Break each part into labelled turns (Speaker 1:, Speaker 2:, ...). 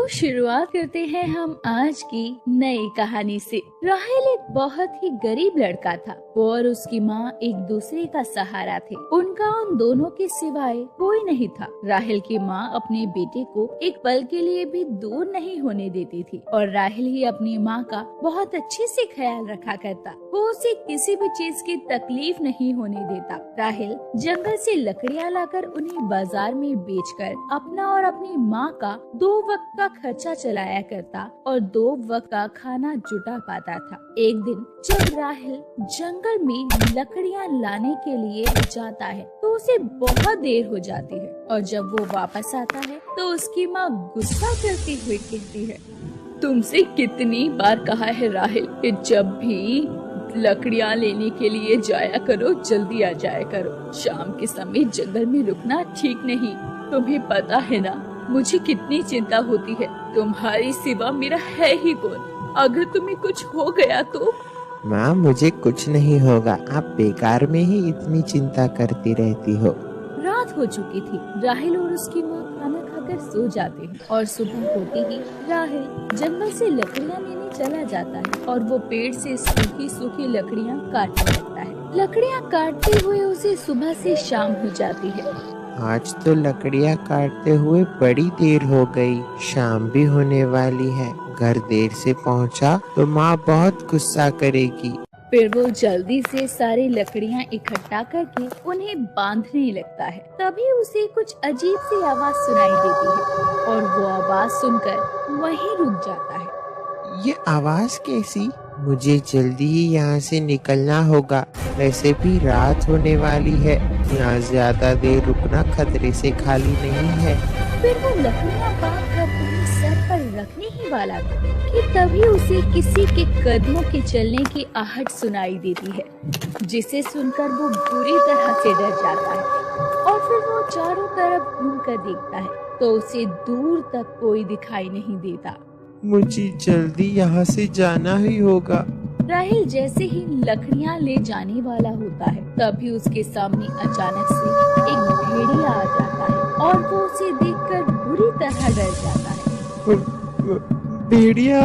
Speaker 1: तो शुरुआत करते हैं हम आज की नई कहानी से। राहेल एक बहुत ही गरीब लड़का था। वो और उसकी माँ एक दूसरे का सहारा थे। उनका उन दोनों के सिवाय कोई नहीं था। राहेल की माँ अपने बेटे को एक पल के लिए भी दूर नहीं होने देती थी और राहेल ही अपनी माँ का बहुत अच्छे से ख्याल रखा करता। वो उसे किसी भी चीज की तकलीफ नहीं होने देता। राहेल जंगल से लकड़ियाँ लाकर उन्हें बाजार में बेचकर अपना और अपनी माँ का 2 वक्त का खर्चा चलाया करता और 2 वक्त का खाना जुटा पाता था। एक दिन जब राहेल जंगल में लकड़ियाँ लाने के लिए जाता है तो उसे बहुत देर हो जाती है और जब वो वापस आता है तो उसकी माँ गुस्सा करती हुई कहती है, तुमसे कितनी बार कहा है राहेल कि जब भी लकड़ियाँ लेने के लिए जाया करो जल्दी आ जाया करो। शाम के समय जंगल में रुकना ठीक नहीं। तुम्हें पता है ना मुझे कितनी चिंता होती है। तुम्हारी सिवा मेरा है ही कौन। अगर तुम्हें कुछ हो गया तो।
Speaker 2: माँ मुझे कुछ नहीं होगा, आप बेकार में ही इतनी चिंता करती रहती हो।
Speaker 1: रात हो चुकी थी। राहेल और उसकी माँ खाना खाकर सो जाते हैं और सुबह होते ही राहेल जंगल से लकड़ियाँ लेने चला जाता है और वो पेड़ से सूखी सूखी लकड़ियाँ काटने लगता है। लकड़ियाँ काटते हुए उसे सुबह से शाम हो जाती है।
Speaker 2: आज तो लकड़ियाँ काटते हुए बड़ी देर हो गई, शाम भी होने वाली है। घर देर से पहुँचा तो माँ बहुत गुस्सा करेगी।
Speaker 1: फिर वो जल्दी से सारी लकड़ियाँ इकट्ठा करके उन्हें बांधने लगता है। तभी उसे कुछ अजीब सी आवाज सुनाई देती है और वो आवाज सुनकर वहीं रुक जाता है।
Speaker 2: ये आवाज कैसी? मुझे जल्दी ही यहाँ से निकलना होगा। वैसे भी रात होने वाली है, यहाँ ज्यादा देर रुकना खतरे से खाली नहीं है।
Speaker 1: फिर वो लकड़ियाँ बांध कर अपने सर पर रखने ही वाला था कि तभी उसे किसी के कदमों के चलने की आहट सुनाई देती है, जिसे सुनकर वो बुरी तरह से डर जाता है और फिर वो चारों तरफ घूमकर देखता है तो उसे दूर तक कोई दिखाई नहीं देता।
Speaker 2: मुझे जल्दी यहाँ से जाना ही होगा।
Speaker 1: राहेल जैसे ही लकड़ियाँ ले जाने वाला होता है तभी उसके सामने अचानक से एक भेड़िया आ जाता है और वो उसे देखकर बुरी तरह डर जाता है।
Speaker 2: भेड़िया!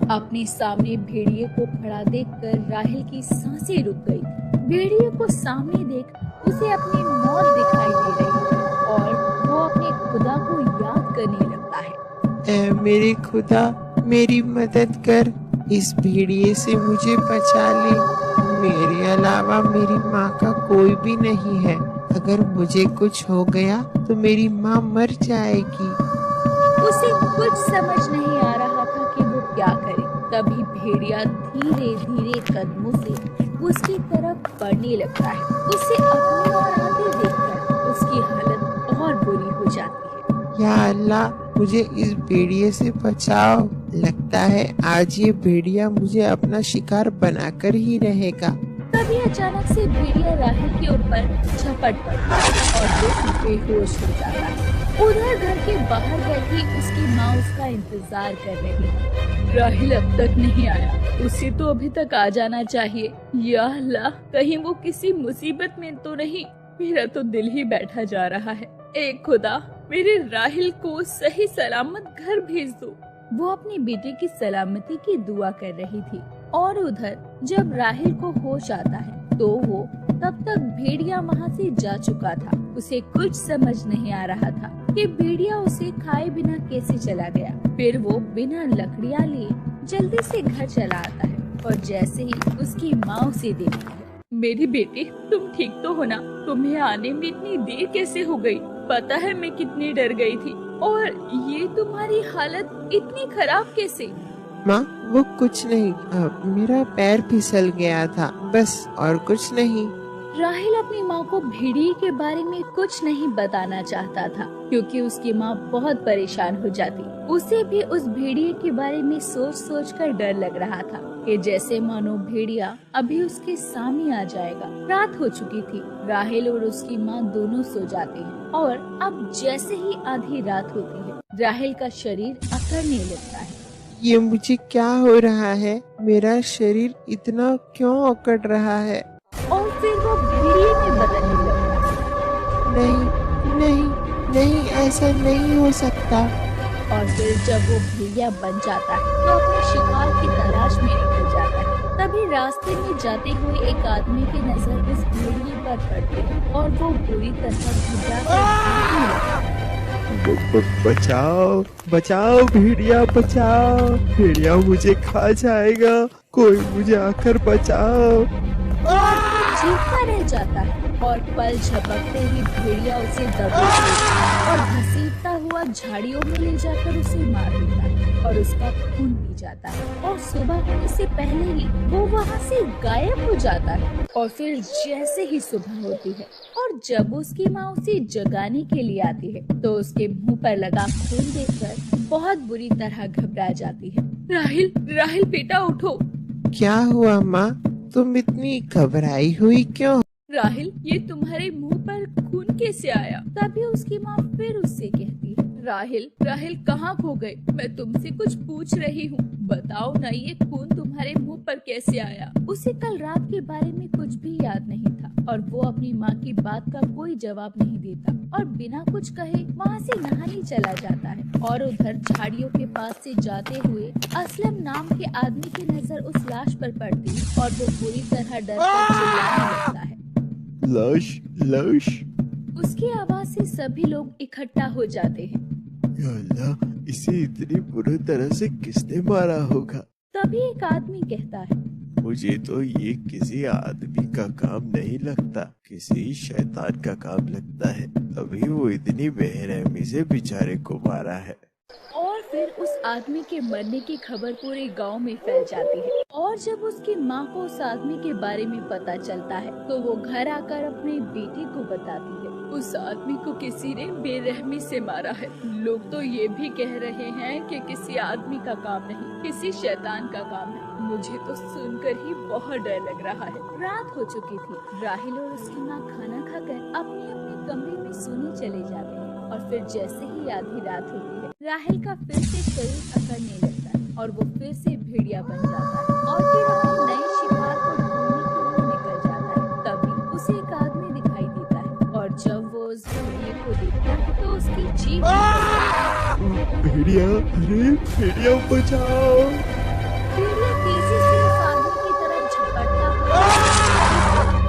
Speaker 1: अपने सामने भेड़िए को खड़ा देखकर राहेल की सांसें रुक गई। भेड़िए को सामने देख उसे अपनी मौत दिखाई दे रही है और वो अपने खुदा को याद करने लगता है।
Speaker 2: ऐ मेरे खुदा, मेरी मदद कर, इस भेड़िए से मुझे बचा ले। मेरे अलावा मेरी माँ का कोई भी नहीं है। अगर मुझे कुछ हो गया तो मेरी माँ मर जाएगी।
Speaker 1: उसे कुछ समझ नहीं आ रहा था कि वो क्या करे। तभी भेड़िया धीरे धीरे कदमों से उसकी तरफ बढ़ने लगता है। उसे अपनी ओर आते देखकर उसकी हालत और बुरी हो जाती है।
Speaker 2: या अल्लाह, मुझे इस भेड़िए से बचाओ। लगता है आज ये भेड़िया मुझे अपना शिकार बनाकर ही रहेगा।
Speaker 1: तभी अचानक से भेड़िया राहेल के ऊपर झपट पड़ता है और वो बेहोश हो जाता है। उधर घर के बाहर बैठी उसकी माँ उसका इंतजार कर रही है। राहेल अब तक नहीं आया, उसे तो अभी तक आ जाना चाहिए। या अल्लाह, कहीं वो किसी मुसीबत में तो नहीं। मेरा तो दिल ही बैठा जा रहा है। ए खुदा, मेरे राहेल को सही सलामत घर भेज दो। वो अपने बेटे की सलामती की दुआ कर रही थी और उधर जब राहेल को होश आता है तो वो तब तक भेड़िया वहाँ से जा चुका था। उसे कुछ समझ नहीं आ रहा था कि भेड़िया उसे खाए बिना कैसे चला गया। फिर वो बिना लकड़ियाँ लिए जल्दी से घर चला आता है और जैसे ही उसकी माँ उसे देखती है, मेरी बेटी, तुम ठीक तो हो ना? तुम्हें आने में इतनी देर कैसे हो गई? पता है मैं कितनी डर गई थी। और ये तुम्हारी हालत इतनी खराब कैसे?
Speaker 2: माँ वो कुछ नहीं, मेरा पैर फिसल गया था, बस और कुछ नहीं।
Speaker 1: राहेल अपनी माँ को भेड़िए के बारे में कुछ नहीं बताना चाहता था क्योंकि उसकी माँ बहुत परेशान हो जाती। उसे भी उस भेड़िए के बारे में सोच सोच कर डर लग रहा था कि जैसे मानो भेड़िया अभी उसके सामने आ जाएगा। रात हो चुकी थी। राहेल और उसकी माँ दोनों सो जाते हैं और अब जैसे ही आधी रात होती है राहेल का शरीर अकड़ने लगता है।
Speaker 2: ये मुझे क्या हो रहा है? मेरा शरीर इतना क्यों अकड़ रहा है?
Speaker 1: और फिर वो भेड़िए में बदलने लगता है।
Speaker 2: नहीं नहीं नहीं, ऐसा नहीं हो सकता।
Speaker 1: और फिर जब वो भेड़िया बन जाता है तो अपने शिकार की तलाश में निकल जाता है। तभी रास्ते में जाते हुए एक आदमी की नजर उस भेड़िए पर पड़ती है और वो बुरी तरह घबरा कर भागने लगता है।
Speaker 2: बचाओ बचाओ भेड़िया बचाओ, भेड़िया मुझे खा जाएगा, कोई मुझे आकर बचाओ।
Speaker 1: चीखता रह जाता है और पल झपकते ही भेड़िया उसे दबोच लेता है और घसीटता हुआ झाड़ियों में ले जाकर उसे मार देता है और उसका खून पी जाता है। और सुबह होने से पहले ही वो वहाँ से गायब हो जाता है। और फिर जैसे ही सुबह होती है और जब उसकी माँ उसे जगाने के लिए आती है तो उसके मुंह पर लगा खून देखकर बहुत बुरी तरह घबरा जाती है। राहिल, राहिल बेटा उठो।
Speaker 2: क्या हुआ माँ, तुम इतनी घबराई हुई क्यों?
Speaker 1: राहिल, ये तुम्हारे मुंह पर खून कैसे आया? तभी उसकी माँ फिर उससे कहती है, राहिल, राहिल कहाँ खो गए? मैं तुमसे कुछ पूछ रही हूँ, बताओ ना ये खून तुम्हारे मुंह पर कैसे आया? उसे कल रात के बारे में कुछ भी याद नहीं था और वो अपनी माँ की बात का कोई जवाब नहीं देता और बिना कुछ कहे वहाँ से नहाने चला जाता है। और उधर झाड़ियों के पास से जाते हुए असलम नाम के आदमी की नजर उस लाश पर पड़ती है और वो पूरी तरह डर कर चिल्लाने लगता है।
Speaker 2: लाश लाश।
Speaker 1: उसकी आवाज से सभी लोग इकट्ठा हो जाते हैं।
Speaker 2: या अल्लाह, इसे इतनी बुरी तरह से किसने मारा होगा?
Speaker 1: तभी एक आदमी कहता है,
Speaker 2: मुझे तो ये किसी आदमी का काम नहीं लगता, किसी शैतान का काम लगता है, तभी वो इतनी बेरहमी से बेचारे को मारा है।
Speaker 1: और फिर उस आदमी के मरने की खबर पूरे गांव में फैल जाती है। और जब उसकी माँ को उस आदमी के बारे में पता चलता है तो वो घर आकर अपने बेटे को बताती है, उस आदमी को किसी ने बेरहमी से मारा है। लोग तो ये भी कह रहे हैं कि किसी आदमी का काम नहीं, किसी शैतान का काम है। मुझे तो सुनकर ही बहुत डर लग रहा है। रात हो चुकी थी। राहिल और उसकी माँ खाना खाकर अपने अपने कमरे में सोने चले जाते हैं। और फिर जैसे ही आधी रात होती है, राहिल का फिर से शरीर अकड़ने लगता है और वो फिर से भेड़िया बन जाता है और फिर अपने नए शिकार को ढूंढने के लिए निकल जाता है। तभी उसे एक आदमी दिखाई देता है और जब वो उस भेड़िए को देखता है तो उसकी चीख
Speaker 2: भेड़िया, अरे भेड़िया बचाओ।
Speaker 1: भेड़िया तेजी से उस आदमी की तरफ झपटता हुआ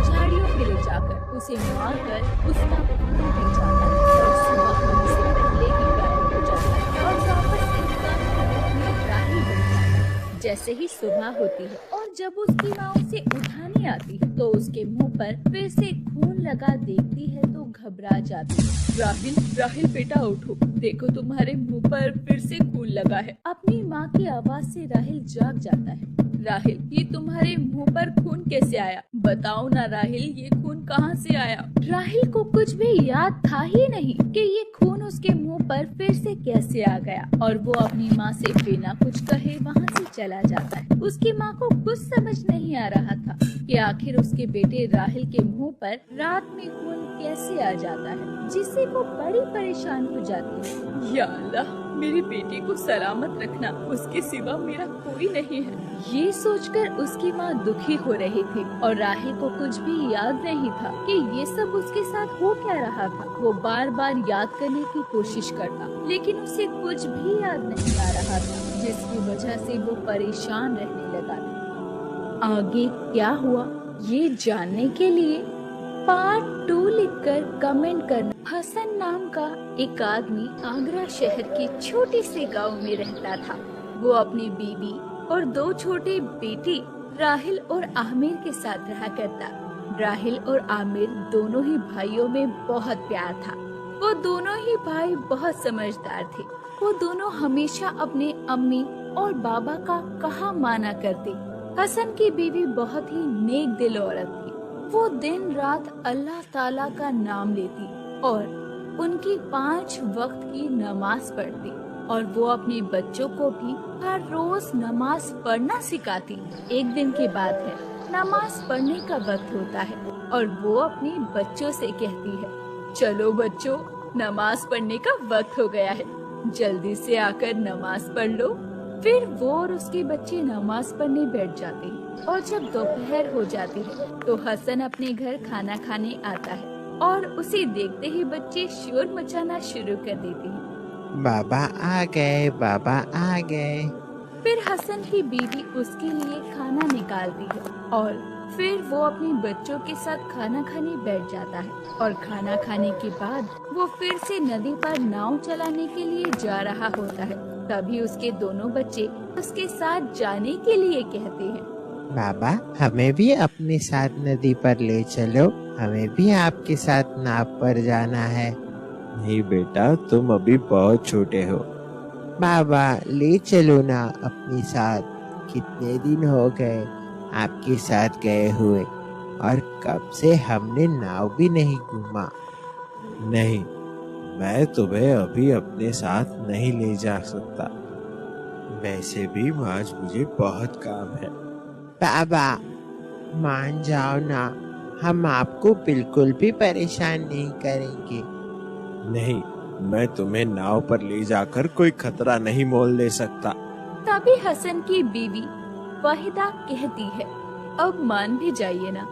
Speaker 1: झाड़ियों में ले जाकर उसे मारकर उसका खून पी जाता है और सुबह होने से पहले ही गायब हो जाता है और वापस इंसान के रूप में राहिल बन जाता है। जैसे ही सुबह होती है और जब उसकी माँ उसे उठाने आती है तो उसके मुंह पर फिर से खून लगा देखती है तो घबरा जाती है। राहिल, राहिल बेटा उठो, देखो तुम्हारे मुंह पर फिर से खून लगा है। अपनी माँ की आवाज से राहिल जाग जाता है। राहिल, ये तुम्हारे मुंह पर खून कैसे आया? बताओ ना राहिल, ये खून कहाँ से आया? राहिल को कुछ भी याद था ही नहीं कि ये खून उसके मुंह पर फिर से कैसे आ गया और वो अपनी माँ से बिना कुछ कहे वहाँ से चला जाता है। उसकी माँ को कुछ समझ नहीं आ रहा था कि आखिर उसके बेटे राहिल के मुंह पर रात में खून कैसे आ जाता है, जिससे वो बड़ी परेशान हो जाती है। या अल्लाह, मेरे बेटे को सलामत रखना, उसके सिवा मेरा कोई नहीं है। ये सोचकर उसकी माँ दुखी हो रही थी और राहिल को कुछ भी याद नहीं था कि ये सब उसके साथ हो क्या रहा था। वो बार बार याद करने की कोशिश करता लेकिन उसे कुछ भी याद नहीं आ रहा था, जिसकी वजह से वो परेशान रहने लगा था। आगे क्या हुआ ये जानने के लिए पार्ट 2 लिखकर कमेंट करना। हसन नाम का एक आदमी आगरा शहर के छोटे से गांव में रहता था। वो अपनी बीवी और 2 छोटे बेटे राहिल और आमिर के साथ रहा करता। राहिल और आमिर दोनों ही भाइयों में बहुत प्यार था। वो दोनों ही भाई बहुत समझदार थे। वो दोनों हमेशा अपने अम्मी और बाबा का कहा माना करते। हसन की बीवी बहुत ही नेक दिल औरत थी। वो दिन रात अल्लाह ताला का नाम लेती और उनकी 5 वक्त की नमाज पढ़ती और वो अपने बच्चों को भी हर रोज नमाज पढ़ना सिखाती। एक दिन की बात है, नमाज पढ़ने का वक्त होता है और वो अपने बच्चों से कहती है, चलो बच्चों, नमाज पढ़ने का वक्त हो गया है, जल्दी से आकर नमाज पढ़ लो। फिर वो और उसके बच्चे नमाज पढ़ने बैठ जाते हैं और जब दोपहर हो जाती है तो हसन अपने घर खाना खाने आता है और उसे देखते ही बच्चे शोर मचाना शुरू कर देते हैं।
Speaker 2: बाबा आ गए, बाबा आ गए।
Speaker 1: फिर हसन की बीवी उसके लिए खाना निकालती है और फिर वो अपने बच्चों के साथ खाना खाने बैठ जाता है और खाना खाने के बाद वो फिर से नदी पर नाव चलाने के लिए जा रहा होता है। तभी उसके दोनों बच्चे उसके साथ जाने के लिए कहते हैं।
Speaker 2: बाबा, हमें भी अपने साथ नदी पर ले चलो, हमें भी आपके साथ नाव पर जाना है।
Speaker 3: नहीं बेटा, तुम अभी बहुत छोटे हो।
Speaker 2: बाबा, ले चलो ना अपने साथ। कितने दिन हो गए आपके साथ गए हुए, और कब से हमने नाव भी नहीं घूमा।
Speaker 3: नहीं, मैं तुम्हें अभी अपने साथ नहीं ले जा सकता। वैसे भी आज मुझे बहुत काम है।
Speaker 2: बाबा, मान जाओ ना, हम आपको बिल्कुल भी परेशान नहीं करेंगे।
Speaker 3: नहीं, मैं तुम्हें नाव पर ले जाकर कोई खतरा नहीं मोल ले सकता।
Speaker 1: तभी हसन की बीवी वाहिदा कहती है, अब मान भी जाइए ना,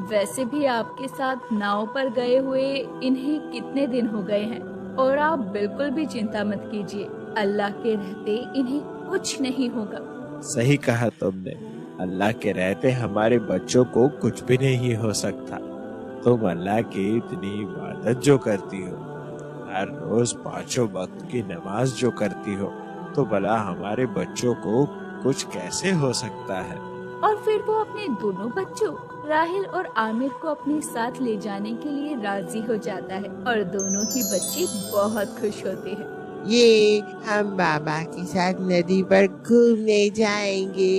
Speaker 1: वैसे भी आपके साथ नाव पर गए हुए इन्हें कितने दिन हो गए हैं और आप बिल्कुल भी चिंता मत कीजिए, अल्लाह के रहते इन्हें कुछ नहीं होगा।
Speaker 3: सही कहा तुमने, अल्लाह के रहते हमारे बच्चों को कुछ भी नहीं हो सकता। तुम अल्लाह की इतनी इबादत जो करती हो, हर रोज 5 वक्त की नमाज जो करती हो, तो भला हमारे बच्चों को कुछ कैसे हो सकता है।
Speaker 1: और फिर वो अपने दोनों बच्चों राहिल और आमिर को अपने साथ ले जाने के लिए राजी हो जाता है और दोनों ही बच्चे बहुत खुश होते हैं।
Speaker 2: ये हम बाबा के साथ नदी पर घूमने जाएंगे।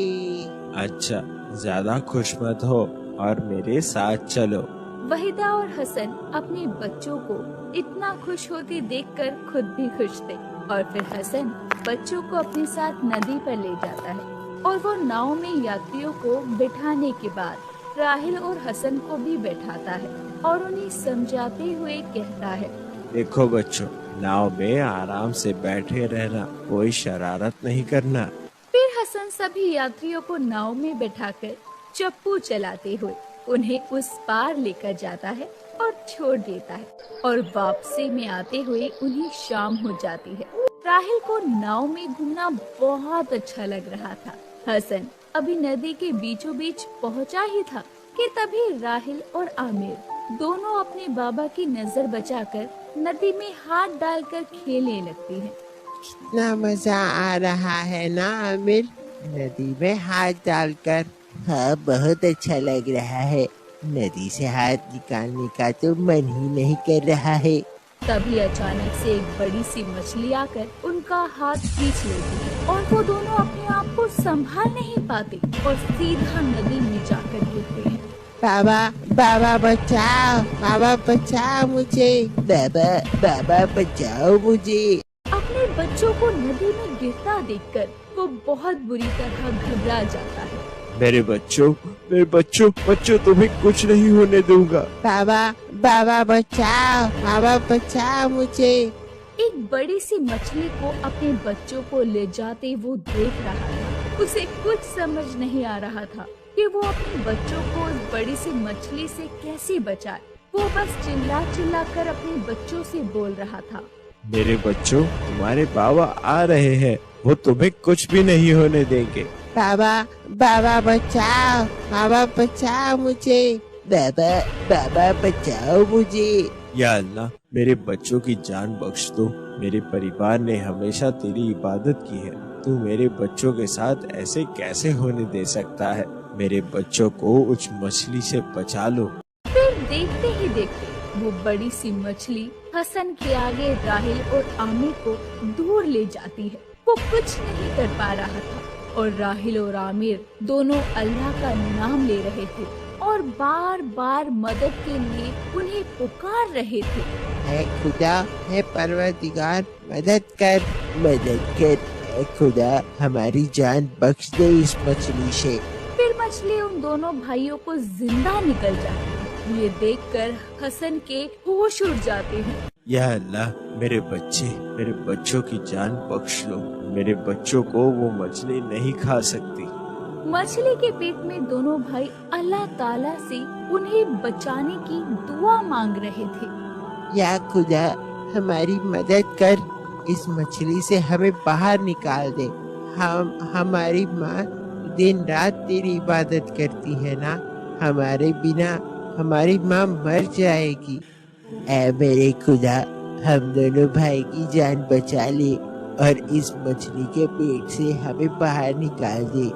Speaker 3: अच्छा, ज्यादा खुश मत हो और मेरे साथ चलो।
Speaker 1: वहीदा और हसन अपने बच्चों को इतना खुश होते देखकर खुद भी खुश थे और फिर हसन बच्चों को अपने साथ नदी पर ले जाता है और वो नाव में यात्रियों को बिठाने के बाद राहिल और हसन को भी बैठाता है और उन्हें समझाते हुए कहता है,
Speaker 3: देखो बच्चों, नाव में आराम से बैठे रहना, कोई शरारत नहीं करना।
Speaker 1: फिर हसन सभी यात्रियों को नाव में बैठाकर चप्पू चलाते हुए उन्हें उस पार लेकर जाता है और छोड़ देता है और वापसी में आते हुए उन्हें शाम हो जाती है। राहिल को नाव में घूमना बहुत अच्छा लग रहा था। हसन अभी नदी के बीचों बीच पहुंचा ही था कि तभी राहिल और आमिर दोनों अपने बाबा की नजर बचाकर नदी में हाथ डालकर खेलने लगती हैं।
Speaker 2: कितना मजा आ रहा है ना आमिर, नदी में हाथ डालकर। हाँ, बहुत अच्छा लग रहा है। नदी से हाथ निकालने का तो मन ही नहीं कर रहा है।
Speaker 1: तभी अचानक से एक बड़ी सी मछली आकर उनका हाथ खींच लेती है और वो दोनों अपने आप को संभाल नहीं पाते और सीधा नदी में जाकर गिरते हैं।
Speaker 2: बाबा, बाबा बचाओ, बाबा बचाओ मुझे। बाबा, बाबा बचाओ मुझे।
Speaker 1: अपने बच्चों को नदी में गिरता देखकर वो बहुत बुरी तरह घबरा जाता है।
Speaker 3: मेरे बच्चों, बच्चों तुम्हें कुछ नहीं होने दूंगा।
Speaker 2: बाबा, बाबा बचाओ, बाबा बचाओ मुझे।
Speaker 1: एक बड़ी सी मछली को अपने बच्चों को ले जाते वो देख रहा था। उसे कुछ समझ नहीं आ रहा था कि वो अपने बच्चों को उस बड़ी सी मछली से कैसे बचाए। वो बस चिल्ला चिल्ला कर अपने बच्चों से बोल रहा था,
Speaker 3: मेरे बच्चों, तुम्हारे बाबा आ रहे हैं, वो तुम्हें कुछ भी नहीं होने देंगे।
Speaker 2: बाबा, बाबा बचाओ, बाबा बचाओ मुझे। बाबा, बाबा बचाओ मुझे।
Speaker 3: या अल्लाह, मेरे बच्चों की जान बख्श दो। मेरे परिवार ने हमेशा तेरी इबादत की है, तू मेरे बच्चों के साथ ऐसे कैसे होने दे सकता है। मेरे बच्चों को उस मछली से बचा लो।
Speaker 1: फिर देखते ही देखते वो बड़ी सी मछली हसन के आगे राहिल और आमिर को दूर ले जाती है। वो कुछ नहीं कर पा रहा था और राहिल और आमिर दोनों अल्लाह का नाम ले रहे थे और बार बार मदद के लिए उन्हें पुकार रहे थे।
Speaker 2: है खुदा, है परवरदिगार, मदद कर, मदद कर। है खुदा, हमारी जान बख्श दे इस मछली से।
Speaker 1: फिर मछली उन दोनों भाइयों को जिंदा निकल जाती है। ये देखकर हसन के होश उड़ जाते हैं।
Speaker 3: या अल्लाह, मेरे बच्चों की जान बख्श लो। मेरे बच्चों को वो मछली नहीं खा सकती।
Speaker 1: मछली के पेट में दोनों भाई अल्लाह ताला से उन्हें बचाने की दुआ मांग रहे थे।
Speaker 2: या खुदा, हमारी मदद कर, इस मछली से हमें बाहर निकाल दे। हमारी माँ दिन रात तेरी इबादत करती है ना, हमारे बिना हमारी माँ मर जाएगी। ऐ मेरे खुदा, हम दोनों भाई की जान बचा ले और इस मछली के पेट से हमें बाहर निकाल दे।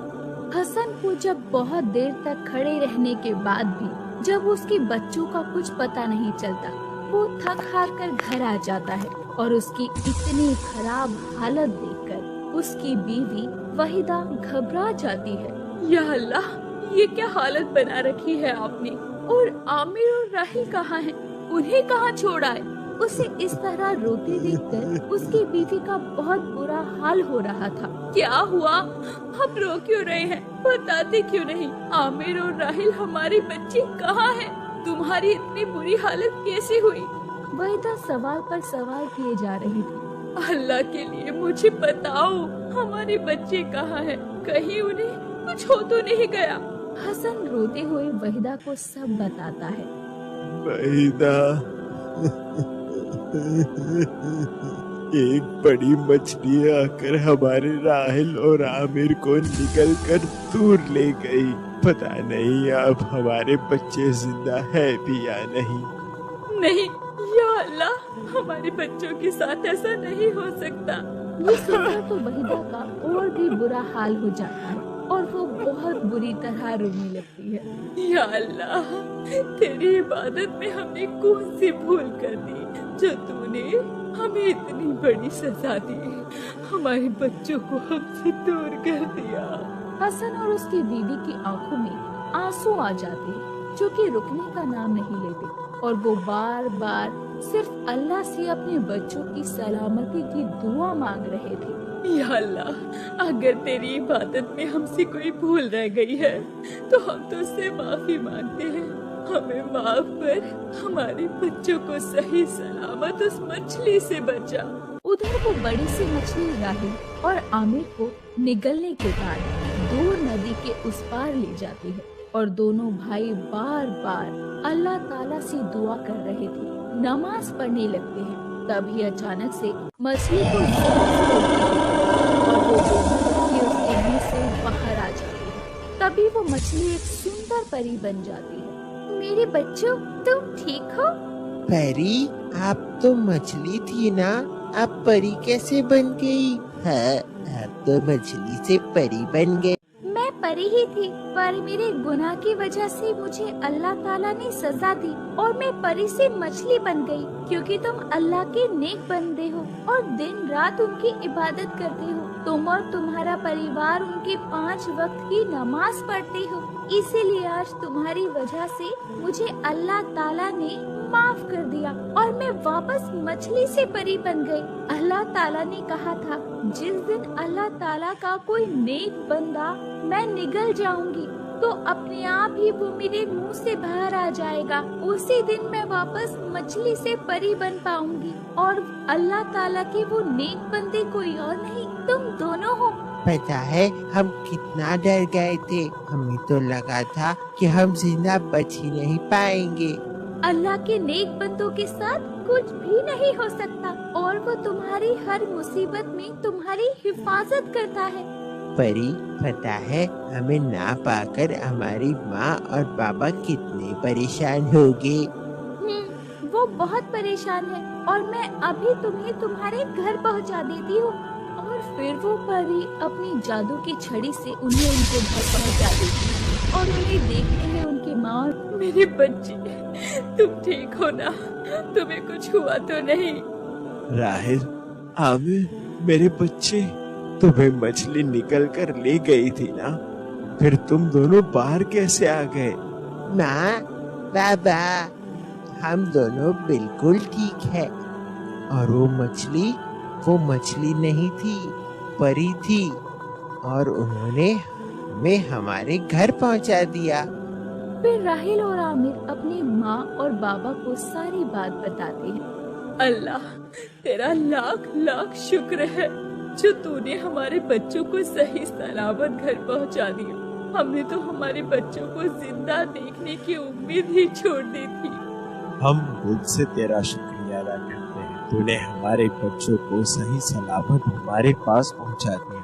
Speaker 1: हसन को जब बहुत देर तक खड़े रहने के बाद भी जब उसके बच्चों का कुछ पता नहीं चलता, वो थक हार कर घर आ जाता है और उसकी इतनी खराब हालत देखकर उसकी बीवी वहीदा घबरा जाती है। या अल्लाह, ये क्या हालत बना रखी है आपने, और आमिर और राहिल कहाँ हैं? उन्हें कहाँ छोड़ा है? उसे इस तरह रोते देखकर उसकी बीवी का बहुत बुरा हाल हो रहा था। क्या हुआ? आप रो क्यों रहे हैं? बताते क्यों नहीं? आमिर और राहिल हमारे बच्चे कहाँ हैं? तुम्हारी इतनी बुरी हालत कैसे हुई? वहीदा सवाल पर सवाल किए जा रही थी। अल्लाह के लिए मुझे बताओ, हमारे बच्चे कहाँ हैं? कहीं उन्हें कुछ हो तो नहीं गया? हसन रोते हुए वहीदा को सब बताता है।
Speaker 3: वहीदा, एक बड़ी मछली आकर हमारे राहिल और आमिर को निकल कर दूर ले गई। पता नहीं अब हमारे बच्चे जिंदा है भी या नहीं।
Speaker 1: नहीं, या अल्लाह, हमारे बच्चों के साथ ऐसा नहीं हो सकता। ये सुनकर तो वहीदा का और भी बुरा हाल हो जाता है और वो बहुत बुरी तरह रोने लगती है। या अल्लाह, तेरी इबादत में हमने कौन सी भूल कर दी जो तूने हमें इतनी बड़ी सजा दी, हमारे बच्चों को हमसे दूर कर दिया। हसन और उसकी बीवी की आंखों में आंसू आ जाते हैं जो कि रुकने का नाम नहीं लेते और वो बार बार सिर्फ अल्लाह से अपने बच्चों की सलामती की दुआ मांग रहे थे। या अल्लाह, अगर तेरी इबादत में हमसे कोई भूल रह गई है तो हम तो उससे माफी मांगते हैं, हमें माफ कर, हमारे बच्चों को सही सलामत उस मछली से बचा। उधर वो बड़ी सी मछली राहिल और आमिर को निगलने के बाद दूर नदी के उस पार ले जाती है और दोनों भाई बार बार अल्लाह ताला से दुआ कर रहे थे, नमाज पढ़ने लगते हैं। तभी अचानक से मछली को और वो दोनों उसके मुंह से बाहर आ जाती है। तभी वो मछली एक सुंदर परी बन जाती है। मेरे बच्चों, तुम ठीक हो?
Speaker 2: परी, आप तो मछली थी ना, आप परी कैसे बन गई? हाँ, आप तो मछली से परी बन गए।
Speaker 1: मैं परी ही थी, पर मेरे गुनाह की वजह से मुझे अल्लाह ताला ने सजा दी और मैं परी से मछली बन गई, क्योंकि तुम अल्लाह के नेक बंदे हो और दिन रात उनकी इबादत करते हो। तुम और तुम्हारा परिवार उनके 5 वक्त की नमाज पढ़ते हो, इसीलिए आज तुम्हारी वजह से मुझे अल्लाह ताला ने माफ कर दिया और मैं वापस मछली से परी बन गई। अल्लाह ताला ने कहा था, जिस दिन अल्लाह ताला का कोई नेक बंदा मैं निगल जाऊंगी तो अपने आप ही वो मेरे मुंह से बाहर आ जाएगा। उसी दिन मैं वापस मछली से परी बन पाऊंगी और अल्लाह ताला के वो नेक बंदे कोई और नहीं, तुम दोनों हो।
Speaker 2: पता है हम कितना डर गए थे, हमें तो लगा था कि हम जिंदा बच ही नहीं पाएंगे।
Speaker 1: अल्लाह के नेक बंदों के साथ कुछ भी नहीं हो सकता और वो तुम्हारी हर मुसीबत में तुम्हारी हिफाजत करता है।
Speaker 2: परी, पता है हमें ना पाकर हमारी माँ और पापा कितने परेशान होंगे।
Speaker 1: वो बहुत परेशान है और मैं अभी तुम्हें तुम्हारे घर पहुंचा देती हूँ। और फिर वो परी अपनी जादू की छड़ी से उन्हें उनके घर पहुंचा देती है और उन्हें देखते हैं उनकी माँ और मेरे बच्चे, तुम ठीक हो ना? तुम्हें कुछ हुआ तो नहीं?
Speaker 3: राहिल, आमिर, मेरे बच्चे, तुम्हें मछली निकल कर ले गई थी ना, फिर तुम दोनों बाहर कैसे आ गए?
Speaker 2: माँ, बाबा, हम दोनों बिल्कुल ठीक है और वो मछली नहीं थी, परी थी और उन्होंने हमें हमारे घर पहुंचा दिया।
Speaker 1: फिर राहिल और आमिर अपनी माँ और बाबा को सारी बात बताते हैं। अल्लाह, तेरा लाख लाख शुक्र है जो तूने हमारे बच्चों को सही सलामत घर पहुंचा दिया। हमने तो हमारे बच्चों को जिंदा देखने की उम्मीद ही छोड़ दी थी।
Speaker 3: हम दिल से तेरा शुक्रिया अदा करते हैं। तूने हमारे बच्चों को सही सलामत हमारे पास पहुंचा दिया।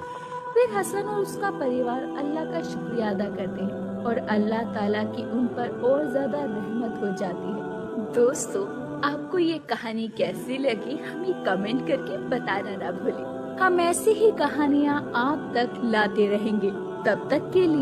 Speaker 1: फिर हसन और उसका परिवार अल्लाह का शुक्रिया अदा करते हैं और अल्लाह ताला की उन पर और ज्यादा रहमत हो जाती है। दोस्तों, आपको ये कहानी कैसी लगी हमें कमेंट करके बताना ना भूलें। हम ऐसी ही कहानियाँ आप तक लाते रहेंगे। तब तक के लिए